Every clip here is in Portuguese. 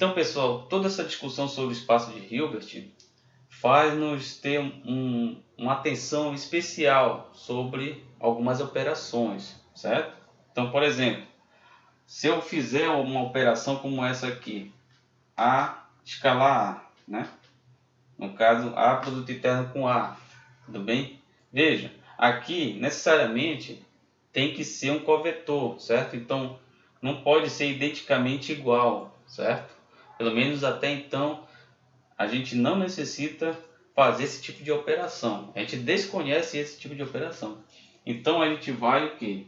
Então, pessoal, toda essa discussão sobre o espaço de Hilbert faz-nos ter uma atenção especial sobre algumas operações, certo? Então, por exemplo, se eu fizer uma operação como essa aqui, A escalar A, né? No caso, A produto interno com A, tudo bem? Veja, aqui necessariamente tem que ser um covetor, certo? Então, não pode ser identicamente igual, certo? Pelo menos até então, a gente não necessita fazer esse tipo de operação. A gente desconhece esse tipo de operação. Então, a gente vai o quê?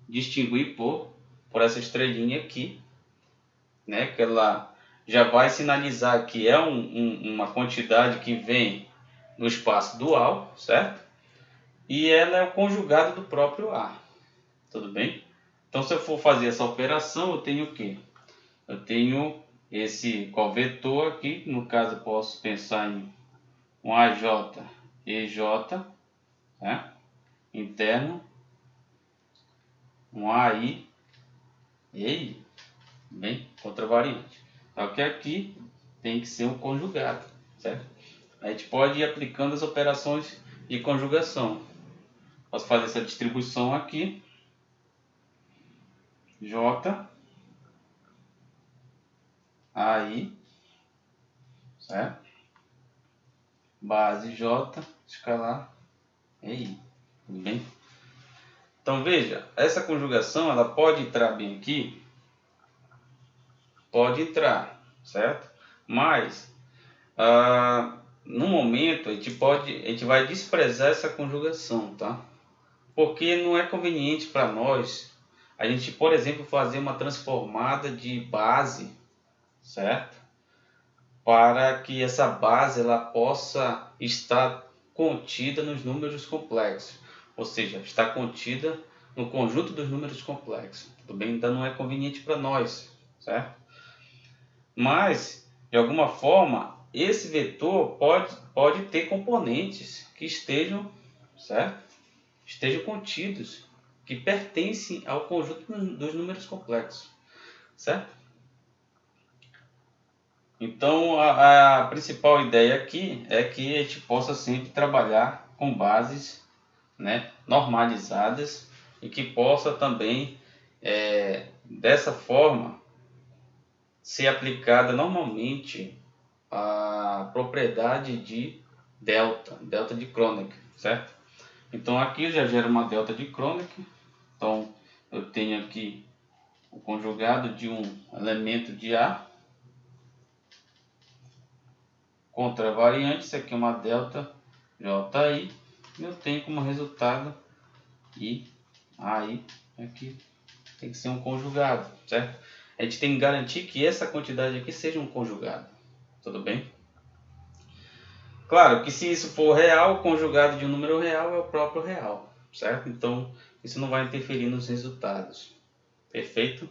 Distinguir por essa estrelinha aqui, né? Que ela já vai sinalizar que é uma quantidade que vem no espaço dual, certo? E ela é o conjugado do próprio A, tudo bem? Então, se eu for fazer essa operação, eu tenho o quê? Eu tenho esse covetor aqui, no caso eu posso pensar em um AJ, EJ, né? Interno, um AI, EI, bem, contravariante. Só que aqui tem que ser um conjugado, certo? A gente pode ir aplicando as operações de conjugação. Posso fazer essa distribuição aqui, J, AI, certo? Base J, escalar, EI, tudo bem? Então veja, essa conjugação ela pode entrar bem aqui, pode entrar, certo? Mas no momento a gente vai desprezar essa conjugação, tá? Porque não é conveniente para nós a gente, por exemplo, fazer uma transformada de base, certo? Para que essa base ela possa estar contida nos números complexos, ou seja, está contida no conjunto dos números complexos, tudo bem? Então não é conveniente para nós, certo? Mas, de alguma forma, esse vetor pode ter componentes que estejam, certo? Estejam contidos, que pertencem ao conjunto dos números complexos, certo? Então, a principal ideia aqui é que a gente possa sempre trabalhar com bases, né, normalizadas e que possa também, dessa forma, ser aplicada normalmente a propriedade de delta de Kronecker, certo? Então, aqui eu já gera uma delta de Kronecker. Então, eu tenho aqui o conjugado de um elemento de A contra a variante, isso aqui é uma delta JI, e eu tenho como resultado I, AI, aqui tem que ser um conjugado, certo? A gente tem que garantir que essa quantidade aqui seja um conjugado, tudo bem? Claro que se isso for real, o conjugado de um número real é o próprio real, certo? Então, isso não vai interferir nos resultados, perfeito?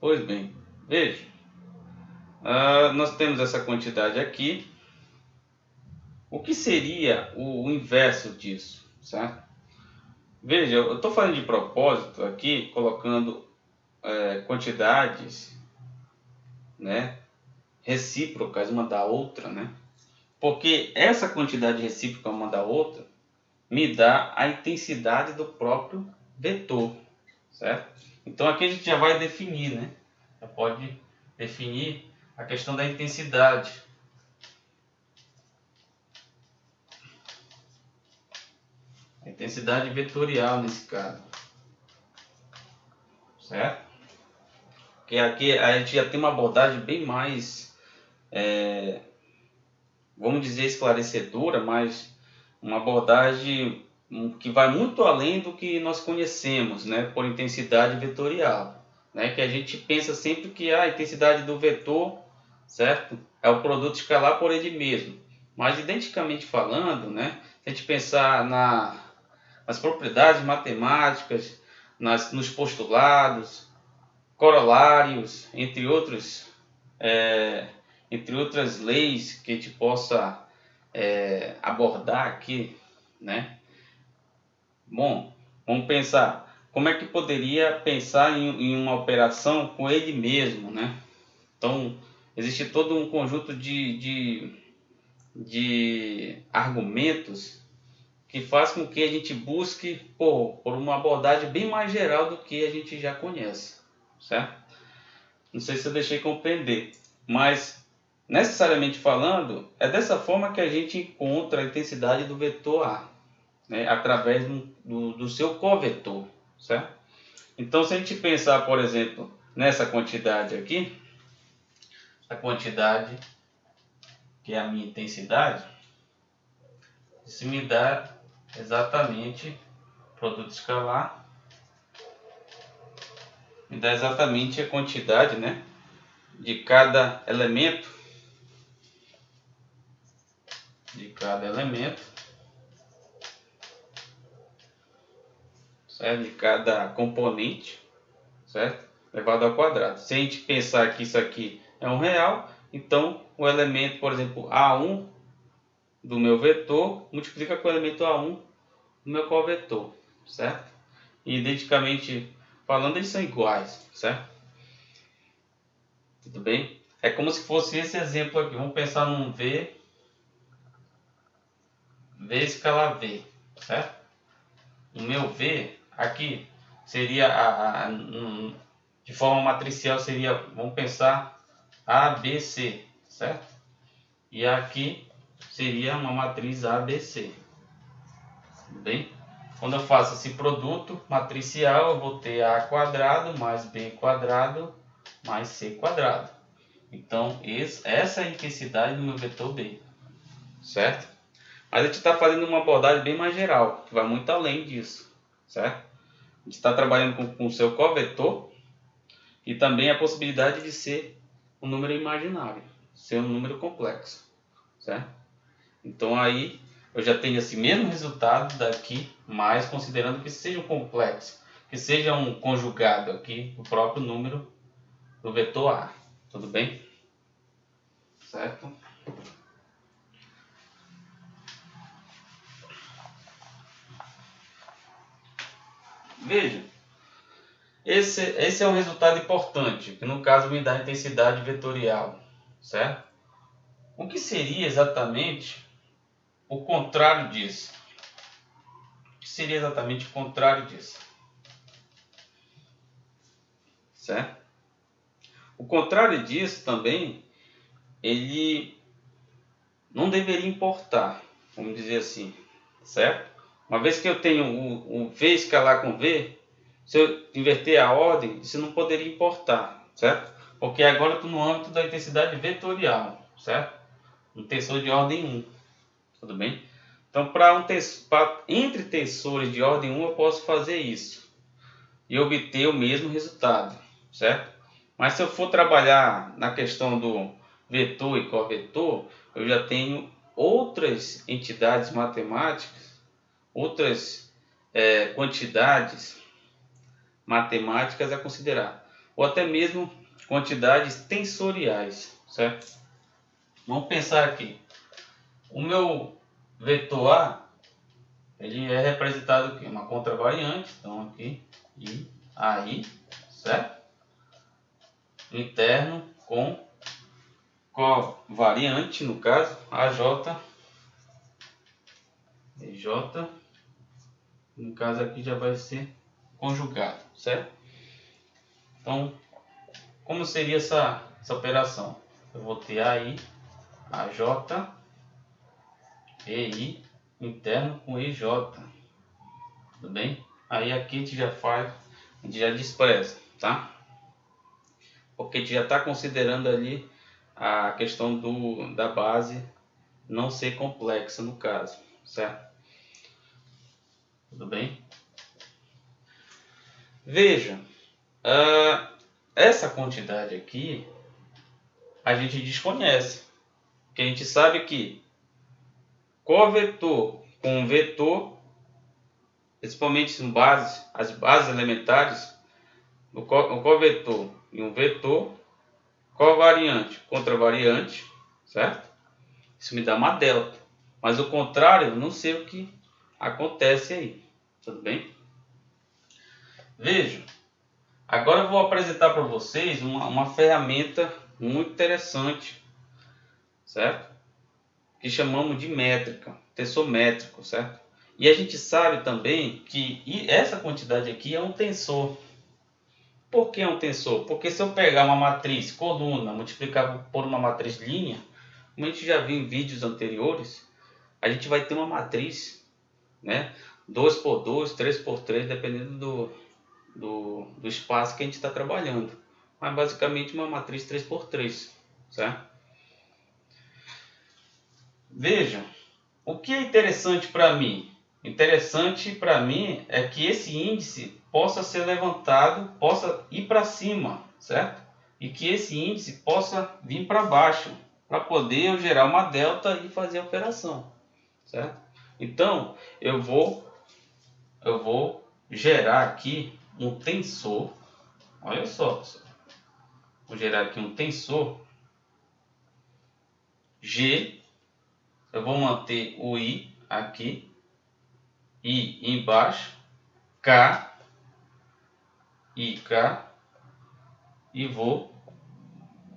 Pois bem, veja, nós temos essa quantidade aqui. O que seria o inverso disso, certo? Veja, eu estou falando de propósito aqui, colocando quantidades, né, recíprocas uma da outra, né? Porque essa quantidade recíproca uma da outra me dá a intensidade do próprio vetor, certo? Então aqui a gente já vai definir, né? Já pode definir a questão da intensidade. A intensidade vetorial nesse caso, certo? Porque aqui a gente já tem uma abordagem bem mais, vamos dizer, esclarecedora, mas uma abordagem que vai muito além do que nós conhecemos, né, por intensidade vetorial, né, que a gente pensa sempre que a intensidade do vetor, certo, é o produto escalar por ele mesmo, mas identicamente falando, né, se a gente pensar nas propriedades matemáticas, nos postulados, corolários, entre outras leis que a gente possa abordar aqui, né? Bom, vamos pensar como é que poderia pensar em uma operação com ele mesmo, né? Então, existe todo um conjunto de argumentos que faz com que a gente busque por uma abordagem bem mais geral do que a gente já conhece, certo? Não sei se eu deixei compreender, mas necessariamente falando, é dessa forma que a gente encontra a intensidade do vetor A, né? Através do seu covetor, certo? Então, se a gente pensar, por exemplo, nessa quantidade aqui, a quantidade que é a minha intensidade, isso me dá exatamente produto escalar, me dá exatamente a quantidade, né, de cada elemento, certo? De cada componente, certo? Elevado ao quadrado. Se a gente pensar que isso aqui é R$1, então o elemento, por exemplo, A1 do meu vetor multiplica com o elemento A1 do meu covetor, certo? E identicamente falando, eles são iguais, certo? Tudo bem? É como se fosse esse exemplo aqui. Vamos pensar num V escalar V, certo? O meu V aqui seria de forma matricial seria, vamos pensar ABC, certo? E aqui seria uma matriz ABC, tudo bem? Quando eu faço esse produto matricial, eu vou ter A quadrado mais B quadrado mais C quadrado. Então, essa é a intensidade do meu vetor B, certo? Mas a gente está fazendo uma abordagem bem mais geral, que vai muito além disso, certo? A gente está trabalhando com o seu covetor e também a possibilidade de ser um número imaginário, ser um número complexo, certo? Então aí eu já tenho esse mesmo resultado daqui, mas considerando que seja um complexo, que seja um conjugado aqui, o próprio número do vetor A, tudo bem? Certo? Veja, esse é um resultado importante, que no caso me dá a intensidade vetorial, certo? O que seria exatamente o contrário disso? O que seria exatamente o contrário disso? Certo? O contrário disso também, ele não deveria importar, vamos dizer assim, certo? Uma vez que eu tenho o V escalar com V, se eu inverter a ordem, isso não poderia importar, certo? Porque agora eu estou no âmbito da intensidade vetorial, certo? Um tensor de ordem 1, tudo bem? Então, entre tensores de ordem 1, eu posso fazer isso e obter o mesmo resultado, certo? Mas se eu for trabalhar na questão do vetor e covetor, eu já tenho outras entidades matemáticas, outras quantidades matemáticas a considerar, ou até mesmo quantidades tensoriais, certo? Vamos pensar aqui, o meu vetor A, ele é representado aqui, uma contravariante, então aqui e aí, certo? Interno com covariante, no caso, AJ, EJ, no caso aqui já vai ser conjugado, certo? Então, como seria essa operação? Eu vou ter aí AJ, EI, interno com EJ, tudo bem? Aí aqui a gente já faz, a gente já despreza, tá? Porque a gente já está considerando ali a questão da base não ser complexa no caso, certo? Tudo bem? Veja, essa quantidade aqui a gente desconhece, porque a gente sabe que covetor com vetor, principalmente as bases elementares, o covetor e um vetor, covariante, contravariante, certo? Isso me dá uma delta, mas o contrário, eu não sei o que acontece aí, tudo bem? Veja, agora eu vou apresentar para vocês uma ferramenta muito interessante, certo? Que chamamos de métrica, tensor métrico, certo? E a gente sabe também que essa quantidade aqui é um tensor. Por que é um tensor? Porque se eu pegar uma matriz coluna, multiplicar por uma matriz linha, como a gente já viu em vídeos anteriores, a gente vai ter uma matriz, né? 2 por 2, 3 por 3, dependendo do espaço que a gente está trabalhando. Mas basicamente uma matriz 3 por 3, certo? Vejam, o que é interessante para mim? Interessante para mim é que esse índice possa ser levantado, possa ir para cima, certo? E que esse índice possa vir para baixo, para poder eu gerar uma delta e fazer a operação, certo? Então, eu vou gerar aqui um tensor. Olha só, pessoal. Vou gerar aqui um tensor G. Eu vou manter o I aqui, I embaixo, K, K, e vou,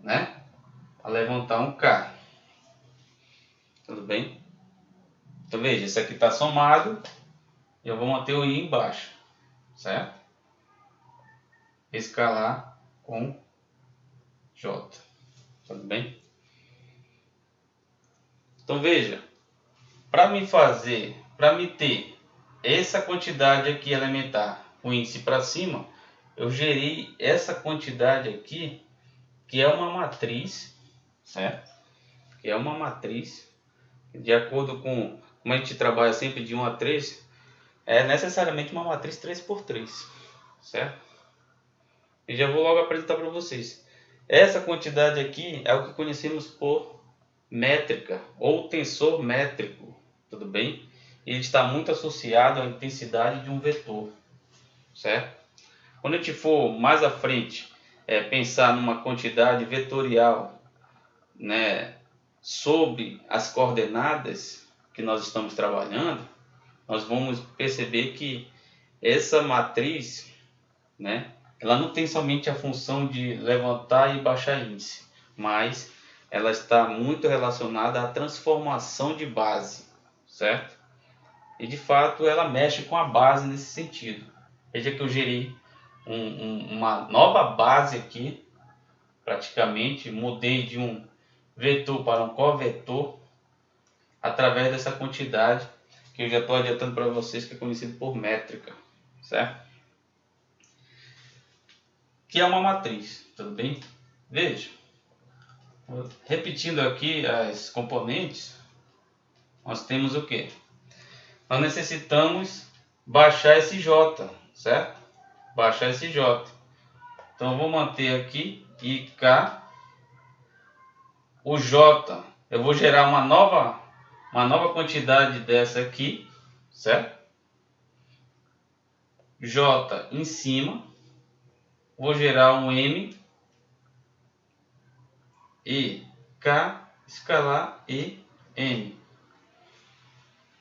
né, levantar um K. Tudo bem? Então veja, esse aqui está somado, eu vou manter o I embaixo, certo? Escalar com J. Tudo bem? Então veja, para me ter essa quantidade aqui elementar, o índice para cima, eu gerei essa quantidade aqui, que é uma matriz, certo? Que é uma matriz, de acordo com como a gente trabalha sempre de 1 a 3, é necessariamente uma matriz 3 por 3, certo? E já vou logo apresentar para vocês. Essa quantidade aqui é o que conhecemos por métrica ou tensor métrico, tudo bem? Ele está muito associado à intensidade de um vetor, certo? Quando a gente for mais à frente, pensar numa quantidade vetorial, né, sobre as coordenadas que nós estamos trabalhando, nós vamos perceber que essa matriz, né, ela não tem somente a função de levantar e baixar índice, mas ela está muito relacionada à transformação de base, certo? E de fato ela mexe com a base nesse sentido. Veja que eu gerei uma nova base aqui, praticamente mudei de um vetor para um covetor através dessa quantidade que eu já estou adiantando para vocês, que é conhecido por métrica, certo? Que é uma matriz, tudo bem? Veja, repetindo aqui as componentes, nós temos o que? Nós necessitamos baixar esse J, certo? Baixar esse J. Então eu vou manter aqui IK, o J, eu vou gerar uma nova quantidade dessa aqui, certo? J em cima, vou gerar um M, E, K, escalar E, M,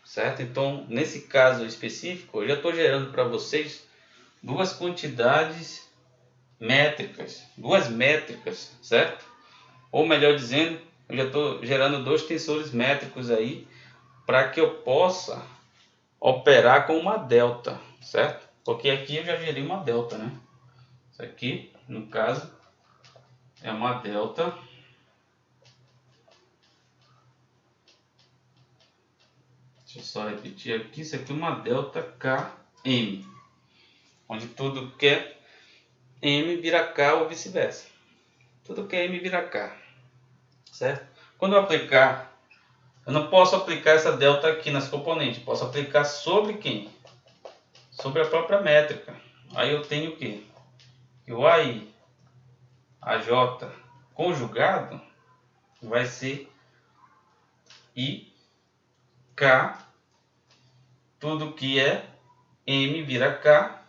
certo? Então, nesse caso específico, eu já estou gerando para vocês duas quantidades métricas, duas métricas, certo? Ou melhor dizendo, eu já estou gerando dois tensores métricos aí, para que eu possa operar com uma delta, certo? Porque aqui eu já gerei uma delta, né? Isso aqui, no caso, é uma delta. Deixa eu só repetir aqui, isso aqui é uma delta KM, onde tudo que é M vira K ou vice-versa. Tudo que é M vira K, certo? Quando eu aplicar, eu não posso aplicar essa delta aqui nas componentes, posso aplicar sobre quem? Sobre a própria métrica. Aí eu tenho o quê? Que o AI, AJ conjugado vai ser I, K, tudo que é M vira K.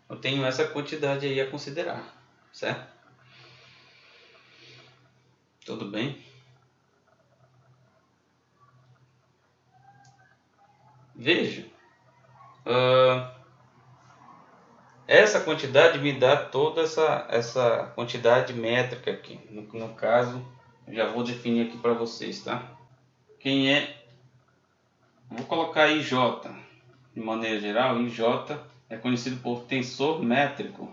Eu tenho essa quantidade aí a considerar, certo? Tudo bem? Veja Essa quantidade me dá toda essa quantidade métrica aqui. No caso, eu já vou definir aqui para vocês, tá? Quem é... Vou colocar IJ. De maneira geral, IJ é conhecido por tensor métrico.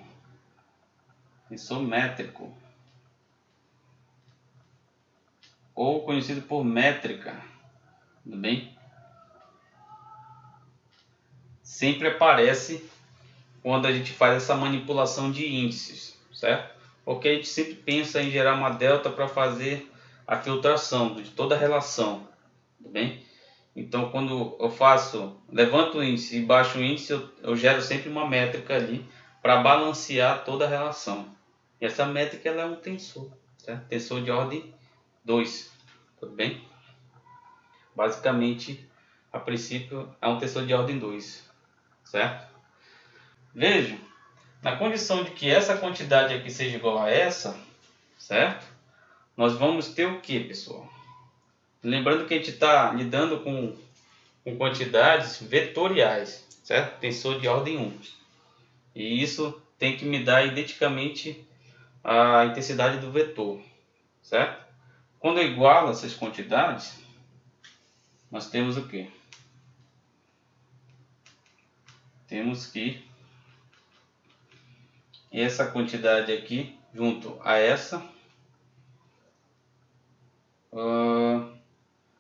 Tensor métrico. Ou conhecido por métrica. Tudo bem? Sempre aparece quando a gente faz essa manipulação de índices, certo? Porque a gente sempre pensa em gerar uma delta para fazer a filtração de toda a relação, tudo bem? Então, quando eu levanto o índice e baixo o índice, eu gero sempre uma métrica ali para balancear toda a relação. E essa métrica ela é um tensor, certo? Tensor de ordem 2, tudo bem? Basicamente, a princípio, é um tensor de ordem 2, certo? Vejam, na condição de que essa quantidade aqui seja igual a essa, certo? Nós vamos ter o que, pessoal? Lembrando que a gente está lidando com quantidades vetoriais, certo? Tensor de ordem 1. E isso tem que me dar identicamente a intensidade do vetor, certo? Quando eu igualo essas quantidades, nós temos o que? Temos que essa quantidade aqui junto a essa,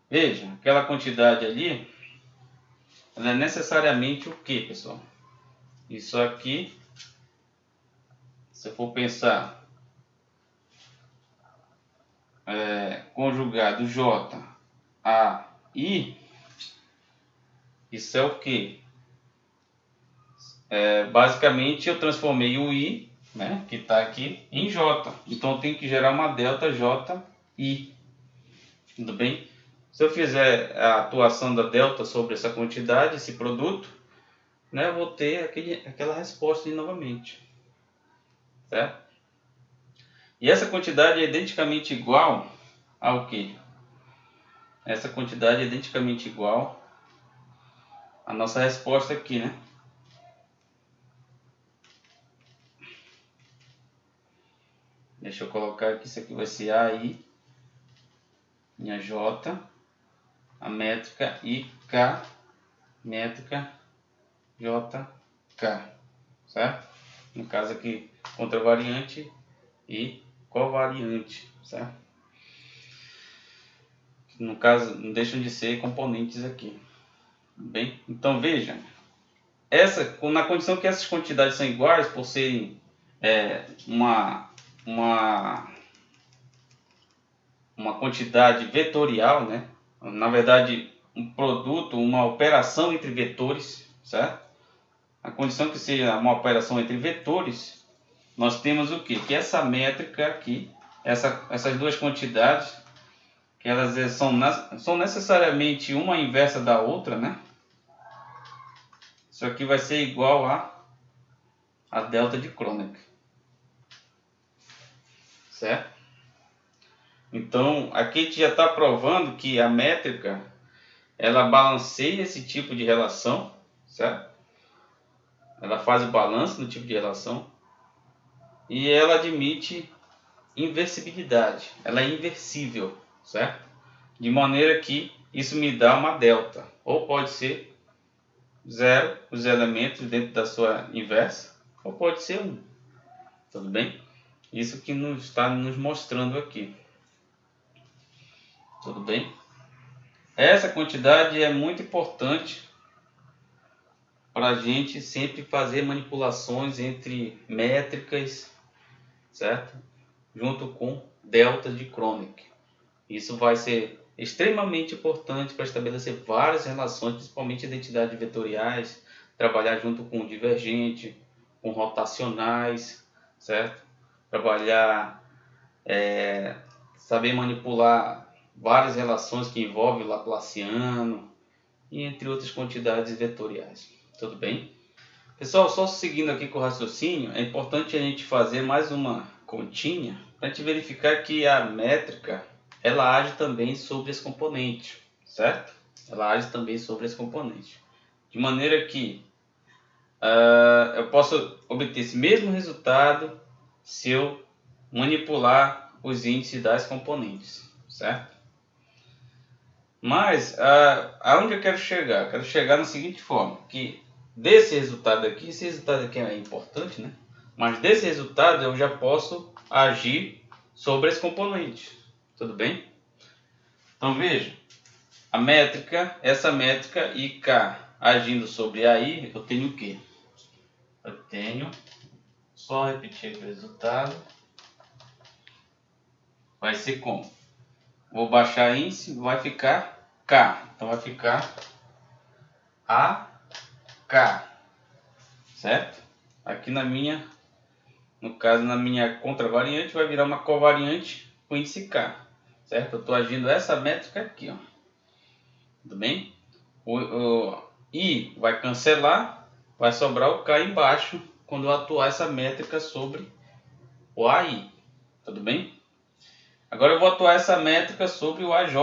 veja, aquela quantidade ali, ela é necessariamente o que, pessoal? Isso aqui, se eu for pensar conjugado J a I, isso é o que? Basicamente eu transformei o I, né, que está aqui, em J. Então eu tenho que gerar uma delta JI. Tudo bem? Se eu fizer a atuação da delta sobre essa quantidade, esse produto, né, eu vou ter aquela resposta novamente. Certo? E essa quantidade é identicamente igual ao que? Essa quantidade é identicamente igual à nossa resposta aqui, né? Deixa eu colocar aqui, isso aqui vai ser AI, minha J, a métrica I, K, métrica J, K, certo? No caso aqui, contravariante e covariante, certo? No caso, não deixam de ser componentes aqui. Bem, então veja, na condição que essas quantidades são iguais, por serem uma quantidade vetorial, né? Na verdade, um produto, uma operação entre vetores, certo? A condição que seja uma operação entre vetores, nós temos o quê? Que essa métrica aqui, essas duas quantidades, que elas são necessariamente uma inversa da outra, né? Isso aqui vai ser igual a delta de Kronecker, certo? Então, aqui a gente já está provando que a métrica, ela balanceia esse tipo de relação, certo? Ela faz o balanço no tipo de relação e ela admite inversibilidade, ela é inversível, certo? De maneira que isso me dá uma delta, ou pode ser 0, os elementos dentro da sua inversa, ou pode ser 1, tudo bem? Isso que está nos mostrando aqui, tudo bem? Essa quantidade é muito importante para a gente sempre fazer manipulações entre métricas, certo? Junto com delta de Kronecker. Isso vai ser extremamente importante para estabelecer várias relações, principalmente identidades vetoriais, trabalhar junto com divergente, com rotacionais, certo? Trabalhar, saber manipular várias relações que envolvem o Laplaciano, e entre outras quantidades vetoriais. Tudo bem? Pessoal, só seguindo aqui com o raciocínio, é importante a gente fazer mais uma continha para a gente verificar que a métrica ela age também sobre esse componente, certo? Ela age também sobre esse componente. De maneira que eu posso obter esse mesmo resultado se eu manipular os índices das componentes, certo? Mas aonde eu quero chegar? Eu quero chegar da seguinte forma, que desse resultado aqui, esse resultado aqui é importante, né? Mas desse resultado eu já posso agir sobre as componentes, tudo bem? Então veja, a métrica, essa métrica IK agindo sobre AI, eu tenho o quê? Eu tenho, só repetir aqui o resultado, vai ser como? Vou baixar índice, vai ficar K, então vai ficar AK, certo? Aqui no caso na minha contravariante vai virar uma covariante com índice K, certo? Eu estou agindo essa métrica aqui, ó. Tudo bem? O I vai cancelar, vai sobrar o K embaixo quando eu atuar essa métrica sobre o AI, tudo bem? Agora eu vou atuar essa métrica sobre o AJ,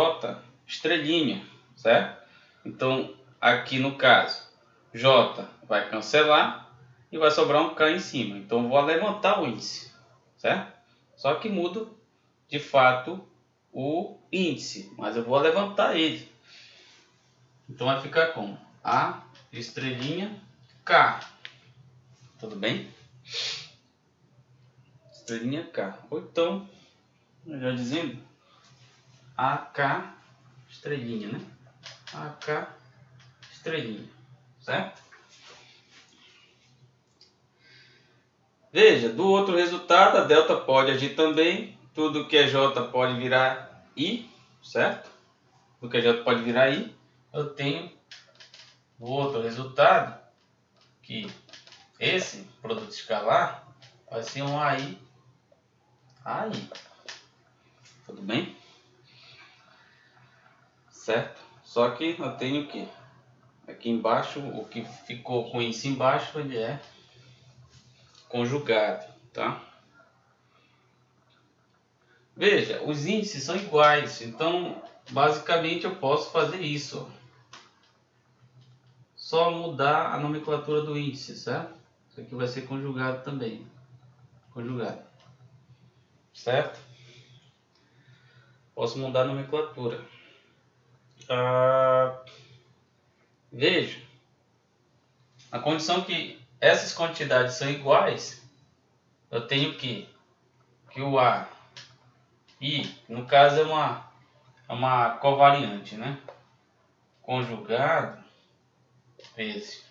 estrelinha, certo? Então aqui no caso, J vai cancelar e vai sobrar um K em cima. Então eu vou levantar o índice, certo? Só que mudo de fato o índice, mas eu vou levantar ele. Então vai ficar como? A estrelinha K. Tudo bem? Estrelinha K. Ou então, já dizendo, AK estrelinha, né? AK estrelinha, certo? Veja, do outro resultado, a delta pode agir também. Tudo que é J pode virar I, certo? Tudo que é J pode virar I. Eu tenho o outro resultado, que esse produto escalar vai ser um AI. Tudo bem? Certo? Só que eu tenho que aqui embaixo, o que ficou com isso embaixo, ele é conjugado, tá? Veja, os índices são iguais, então basicamente eu posso fazer isso. Só mudar a nomenclatura do índice, certo? Isso aqui vai ser conjugado também. Conjugado. Certo? Posso mudar a nomenclatura. Veja, a condição que essas quantidades são iguais, eu tenho que o A, I, no caso é uma covariante, né? Conjugado vezes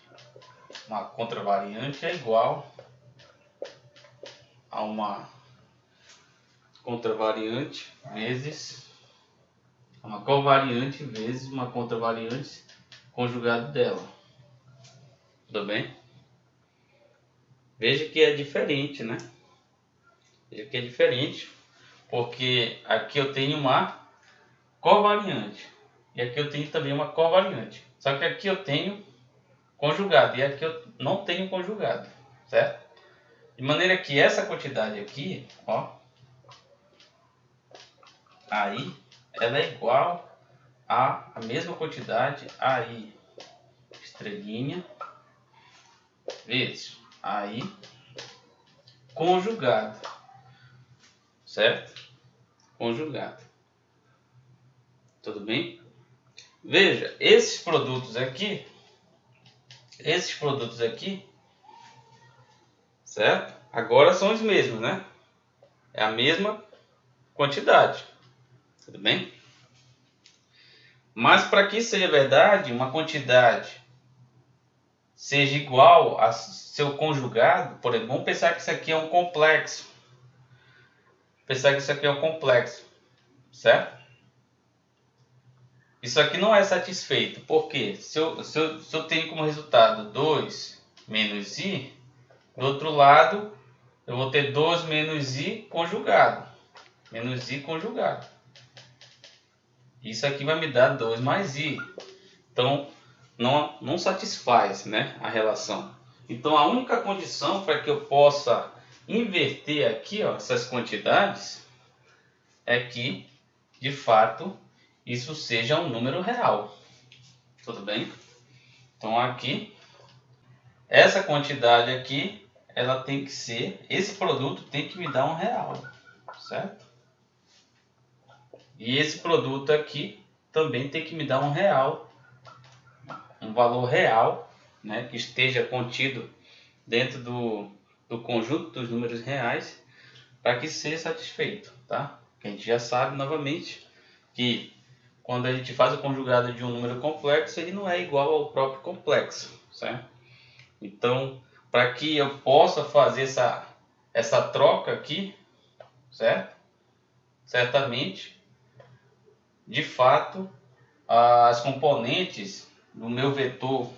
uma contravariante é igual a uma contravariante vezes uma covariante vezes uma contravariante conjugado dela. Tudo bem? Veja que é diferente, né? Veja que é diferente, porque aqui eu tenho uma covariante e aqui eu tenho também uma covariante. Só que aqui eu tenho conjugado e aqui eu não tenho conjugado, certo? De maneira que essa quantidade aqui, ó, aí, ela é igual a mesma quantidade aí, estrelinha, vezes aí, conjugado, certo? Conjugado. Tudo bem? Veja, esses produtos aqui, certo? Agora são os mesmos, né? É a mesma quantidade, tudo bem? Mas para que isso seja verdade, uma quantidade seja igual a seu conjugado, por exemplo, vamos pensar que isso aqui é um complexo. Certo? Isso aqui não é satisfeito, porque se eu tenho como resultado 2 menos i, do outro lado eu vou ter 2 menos i conjugado. Menos i conjugado. Isso aqui vai me dar 2 mais i. Então, não satisfaz, né, a relação. Então, a única condição para que eu possa inverter aqui, ó, essas quantidades é que, de fato, isso seja um número real. Tudo bem? Então, aqui essa quantidade aqui, ela tem que ser, esse produto tem que me dar R$1, certo? E esse produto aqui também tem que me dar R$1, um valor real, né, que esteja contido dentro do conjunto dos números reais, para que seja satisfeito, tá? A gente já sabe novamente que quando a gente faz o conjugado de um número complexo, ele não é igual ao próprio complexo, certo? Então, para que eu possa fazer essa troca aqui, certo? Certamente, de fato, as componentes do meu vetor,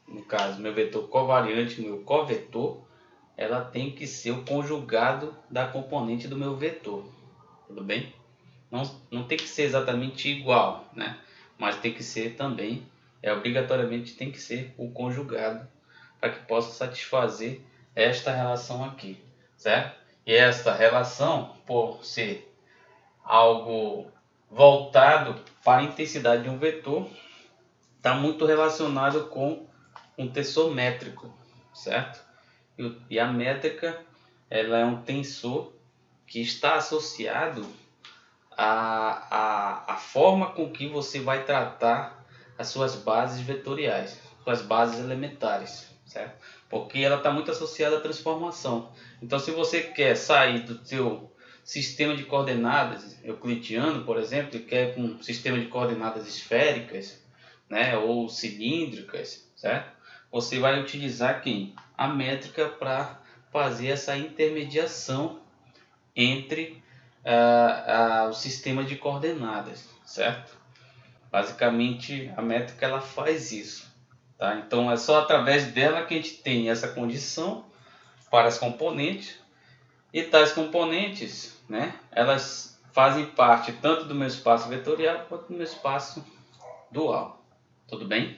no caso, meu vetor covariante, meu covetor, ela tem que ser o conjugado da componente do meu vetor, tudo bem? Não tem que ser exatamente igual, né? Mas tem que ser também, obrigatoriamente tem que ser o conjugado para que possa satisfazer esta relação aqui, certo? E esta relação, por ser algo voltado para a intensidade de um vetor, está muito relacionado com um tensor métrico, certo? E a métrica, ela é um tensor que está associado à forma com que você vai tratar as suas bases vetoriais, suas bases elementares, certo? Porque ela está muito associada à transformação. Então, se você quer sair do seu sistema de coordenadas euclidiano, por exemplo, e quer um sistema de coordenadas esféricas, né, ou cilíndricas, certo? Você vai utilizar quem? A métrica para fazer essa intermediação entre o sistema de coordenadas, certo? Basicamente, a métrica ela faz isso, tá? Então, é só através dela que a gente tem essa condição para as componentes, e tais componentes, né, elas fazem parte tanto do meu espaço vetorial quanto do meu espaço dual. Tudo bem?